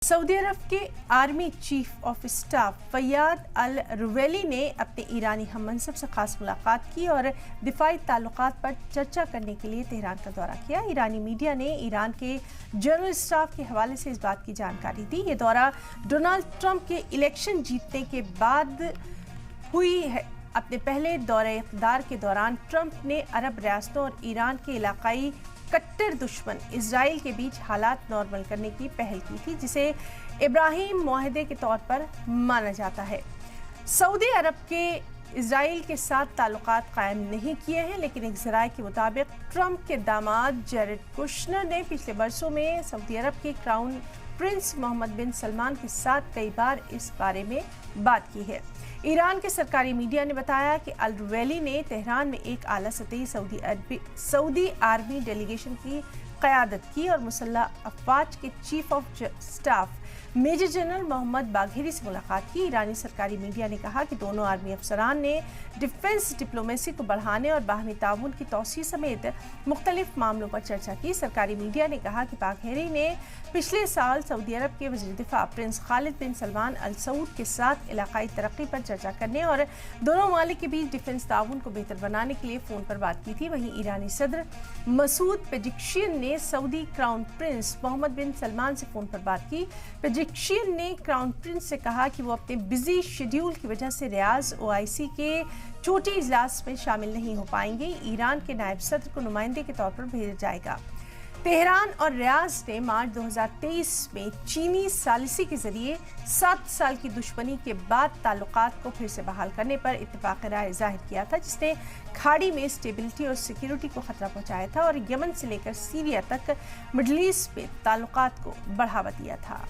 Saudi अरब के army chief of staff Faiyad अल रुवैली ने अपने ईरानी हममनसब से खास मुलाकात की और दिफाई ताल्लुकात पर चर्चा करने के लिए तेहरान का दौरा किया। ईरानी मीडिया ने ईरान के जनरल स्टाफ के हवाले से इस बात की जानकारी दी। ये दौरा डोनाल्ड ट्रंप के इलेक्शन जीतने के बाद हुई है। अपने पहले दौरे इक़्तिदार के दौरान ट्रंप ने अरब रियासतों और ईरान के इलाकाई कट्टर दुश्मन इजराइल के बीच हालात नॉर्मल करने की पहल की थी, जिसे इब्राहिम मुआहदे के तौर पर माना जाता है। सऊदी अरब के इजराइल के साथ ताल्लुकात कायम नहीं किए हैं, लेकिन एक ज़राए के मुताबिक ट्रंप के दामाद जेरेड कुशनर ने पिछले बरसों में सऊदी अरब के क्राउन प्रिंस मोहम्मद बिन सलमान के साथ कई बार इस बारे में बात की है। ईरान के सरकारी मीडिया ने बताया कि अल रुवैली ने तेहरान में एक आला सतही सऊदी आर्मी डेलीगेशन की क़यादत की और मुसल्लह अफ़वाज के chief of staff major general Mohammad Bagheri से मुलाकात की। ईरानी सरकारी मीडिया ने कहा कि दोनों आर्मी अफसरान ने डिफेंस डिप्लोमेसी को बढ़ाने और बाहमी ताउन की तौसीह समेत मुख्तलिफ मामलों पर चर्चा की। सरकारी मीडिया ने कहा कि बाघेरी ने पिछले साल सऊदी अरब के वज़ीर दिफा प्रिंस खालिद बिन सलमान अल सऊद के साथ इलाकाई तरक्की पर चर्चा करने और दोनों ममालिक के बीच डिफेंस ताउन को बेहतर बनाने के लिए फ़ोन पर बात की थी। वहीं ईरानी सदर मसूद पेजिक्शियन ने सऊदी क्राउन प्रिंस मोहम्मद बिन सलमान से फ़ोन पर बात की। पेजिक्शियन ने क्राउन प्रिंस से कहा कि वो अपने बिजी शेड्यूल की वजह से रियाज OIC के छोटे इजलास में शामिल नहीं हो पाएंगे। ईरान के नायब सदर को नुमाइंदे के तौर पर भेजा जाएगा। तेहरान और रियाज ने मार्च 2023 में चीनी सालिसी के जरिए 7 साल की दुश्मनी के बाद ताल्लुकात को फिर से बहाल करने पर इत्तेफाक राय जाहिर किया था, जिसने खाड़ी में स्टेबिलिटी और सिक्योरिटी को खतरा पहुंचाया था और यमन से लेकर सीरिया तक मिडल ईस्ट में ताल्लुकात को बढ़ावा दिया था।